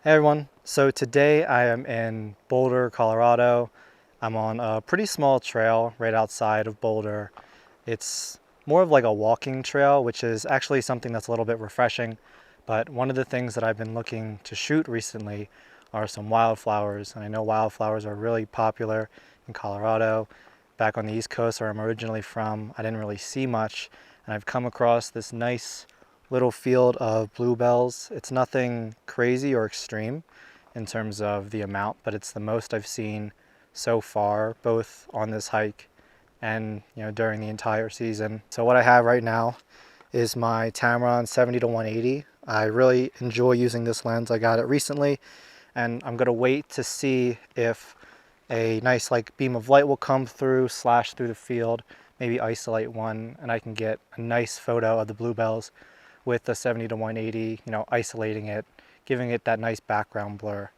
Hey everyone, so today I am in Boulder, Colorado. I'm on a pretty small trail right outside of Boulder. It's more of like a walking trail, which is actually something that's a little bit refreshing. But one of the things that I've been looking to shoot recently are some wildflowers. And I know wildflowers are really popular in Colorado. Back on the East Coast, where I'm originally from, I didn't really see much. And I've come across this nice little field of bluebells. It's nothing crazy or extreme in terms of the amount, but it's the most I've seen so far, both on this hike and during the entire season. So what I have right now is my Tamron 70 to 180. I really enjoy using this lens. I got it recently, and I'm gonna wait to see if a nice like beam of light will come through, slash through the field, maybe isolate one, and I can get a nice photo of the bluebells with the 70 to 180, isolating it, giving it that nice background blur.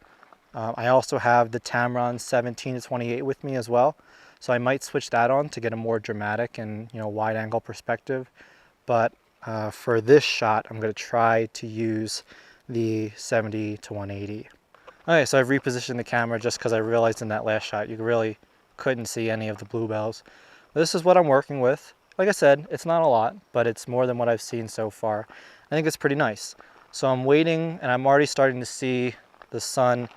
I also have the Tamron 17 to 28 with me as well, so I might switch that on to get a more dramatic and wide angle perspective. But for this shot, I'm going to try to use the 70 to 180. Okay, so I've repositioned the camera just because I realized in that last shot you really couldn't see any of the bluebells. This is what I'm working with. Like I said, it's not a lot, but it's more than what I've seen so far. I think it's pretty nice. So I'm waiting, and I'm already starting to see the sun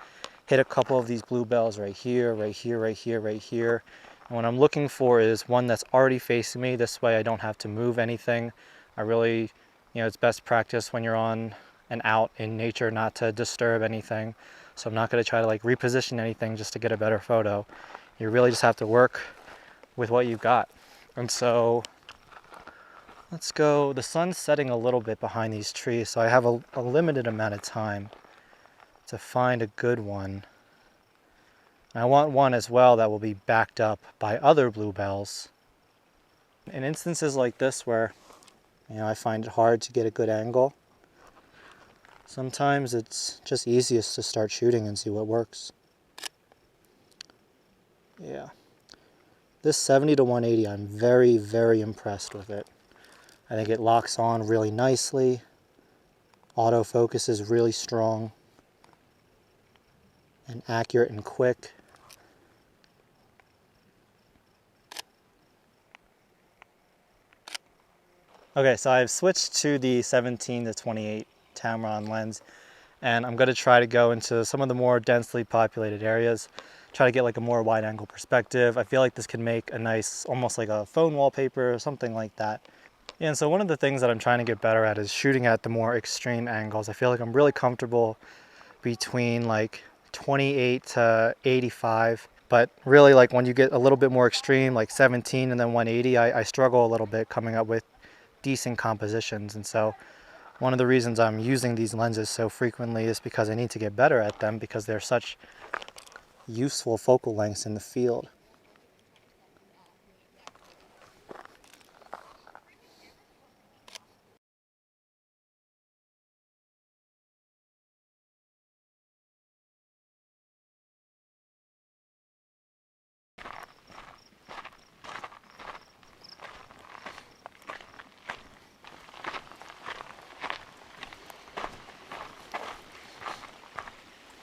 hit a couple of these bluebells right here, right here, right here, right here. And what I'm looking for is one that's already facing me. This way I don't have to move anything. I really, it's best practice when you're on and out in nature not to disturb anything. So I'm not going to try to like reposition anything just to get a better photo. You really just have to work with what you've got. And so let's go. The sun's setting a little bit behind these trees, so I have a limited amount of time to find a good one. And I want one as well that will be backed up by other bluebells. In instances like this where I find it hard to get a good angle, sometimes it's just easiest to start shooting and see what works. Yeah. This 70 to 180, I'm very, very impressed with it. I think it locks on really nicely. Autofocus is really strong and accurate and quick. Okay, so I've switched to the 17 to 28 Tamron lens, and I'm going to try to go into some of the more densely populated areas, try to get like a more wide angle perspective. I feel like this can make a nice, almost like a phone wallpaper or something like that. Yeah, and so one of the things that I'm trying to get better at is shooting at the more extreme angles. I feel like I'm really comfortable between like 28 to 85, but really like when you get a little bit more extreme, like 17 and then 180, I struggle a little bit coming up with decent compositions. And so one of the reasons I'm using these lenses so frequently is because I need to get better at them, because they're such useful focal lengths in the field.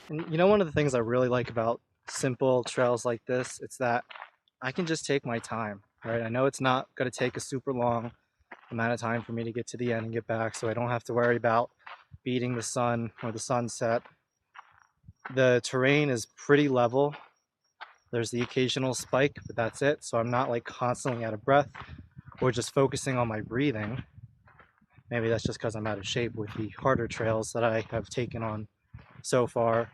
And one of the things I really like about simple trails like this, it's that I can just take my time, right? I know it's not going to take a super long amount of time for me to get to the end and get back, so I don't have to worry about beating the sun or the sunset. The terrain is pretty level. There's the occasional spike, but that's it. So I'm not like constantly out of breath or just focusing on my breathing. Maybe that's just because I'm out of shape with the harder trails that I have taken on so far.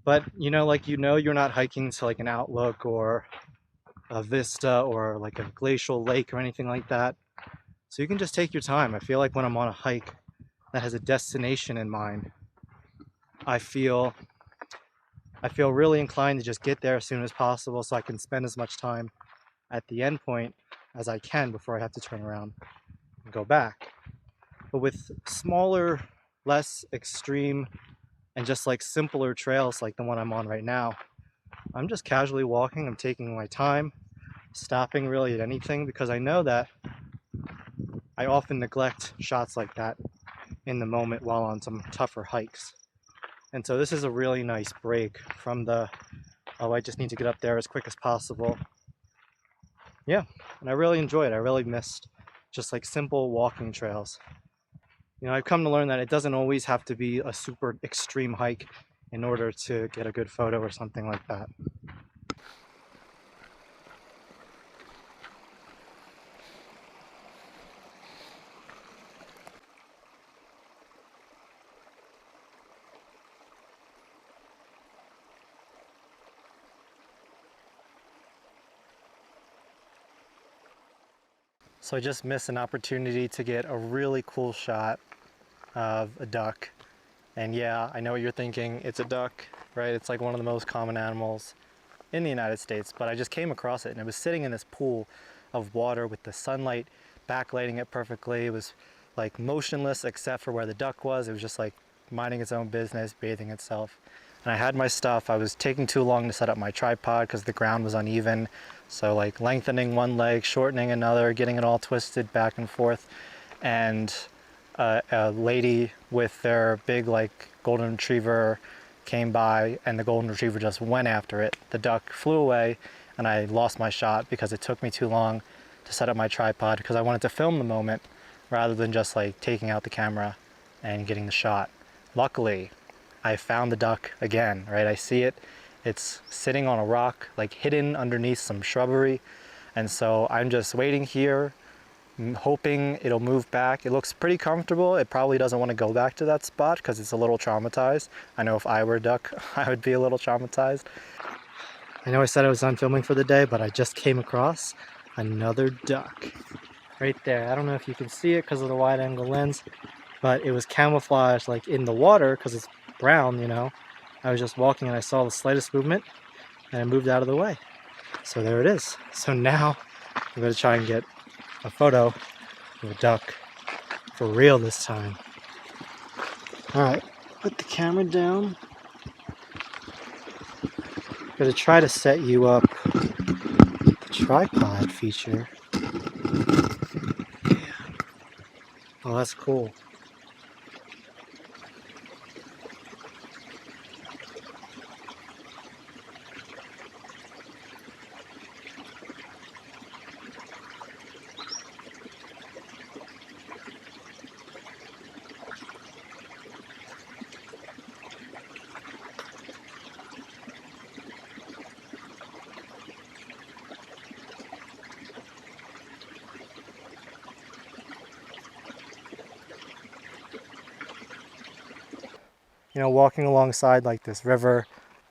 But you're not hiking to like an outlook or a vista or like a glacial lake or anything like that. So you can just take your time. I feel like when I'm on a hike that has a destination in mind, I feel really inclined to just get there as soon as possible so I can spend as much time at the end point as I can before I have to turn around and go back. But with smaller, less extreme, and just like simpler trails like the one I'm on right now, I'm just casually walking. I'm taking my time, stopping really at anything, because I know that I often neglect shots like that in the moment while on some tougher hikes. And so this is a really nice break from the, oh, I just need to get up there as quick as possible. Yeah, and I really enjoyed it. I really missed just like simple walking trails. You know, I've come to learn that it doesn't always have to be a super extreme hike in order to get a good photo or something like that. So I just missed an opportunity to get a really cool shot of a duck. And yeah, I know what you're thinking, it's a duck, right? It's like one of the most common animals in the United States, but I just came across it and it was sitting in this pool of water with the sunlight backlighting it perfectly. It was like motionless except for where the duck was. It was just like minding its own business, bathing itself. And I had my stuff. I was taking too long to set up my tripod because the ground was uneven. So like lengthening one leg, shortening another, getting it all twisted back and forth. And a lady with their big like golden retriever came by and the golden retriever just went after it. The duck flew away and I lost my shot because it took me too long to set up my tripod because I wanted to film the moment rather than just like taking out the camera and getting the shot. Luckily, I found the duck again, right? I see it. It's sitting on a rock, like hidden underneath some shrubbery. And so I'm just waiting here, hoping it'll move back. It looks pretty comfortable. It probably doesn't want to go back to that spot because it's a little traumatized. I know if I were a duck, I would be a little traumatized. I know I said I was done filming for the day, but I just came across another duck right there. I don't know if you can see it because of the wide angle lens, but it was camouflaged like in the water because it's brown, you know. I was just walking and I saw the slightest movement and I moved out of the way. So there it is. So now I'm going to try and get a photo of a duck for real this time. Alright, put the camera down. I'm going to try to set you up the tripod feature. Yeah. Oh, that's cool. You know, walking alongside like this river,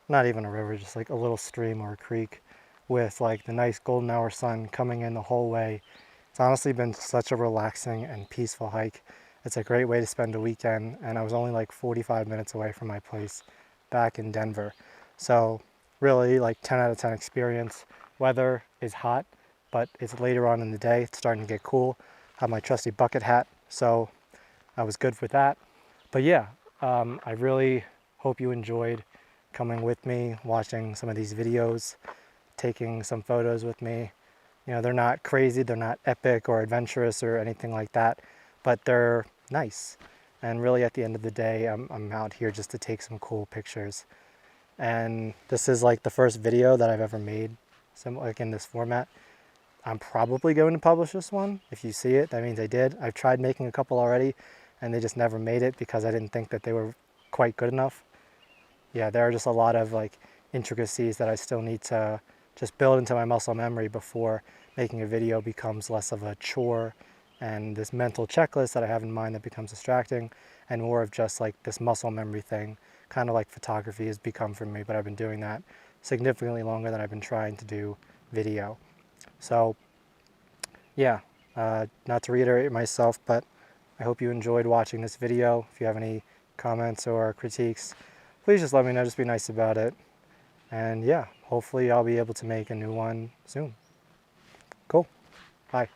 not even a river, just like a little stream or a creek with like the nice golden hour sun coming in the whole way. It's honestly been such a relaxing and peaceful hike. It's a great way to spend a weekend, and I was only like 45 minutes away from my place back in Denver. So really like 10 out of 10 experience. Weather is hot, but it's later on in the day. It's starting to get cool. I have my trusty bucket hat, so I was good with that. But yeah, I really hope you enjoyed coming with me, watching some of these videos, taking some photos with me. You know, they're not crazy, they're not epic or adventurous or anything like that, but they're nice. And really at the end of the day, I'm out here just to take some cool pictures. And this is like the first video that I've ever made, like in this format. I'm probably going to publish this one. If you see it, that means I did. I've tried making a couple already and they just never made it because I didn't think that they were quite good enough. Yeah, there are just a lot of like intricacies that I still need to just build into my muscle memory before making a video becomes less of a chore and this mental checklist that I have in mind that becomes distracting and more of just like this muscle memory thing, kind of like photography has become for me, but I've been doing that significantly longer than I've been trying to do video. So yeah, not to reiterate myself, but I hope you enjoyed watching this video. If you have any comments or critiques, please just let me know, just be nice about it. And yeah, hopefully I'll be able to make a new one soon. Cool, bye.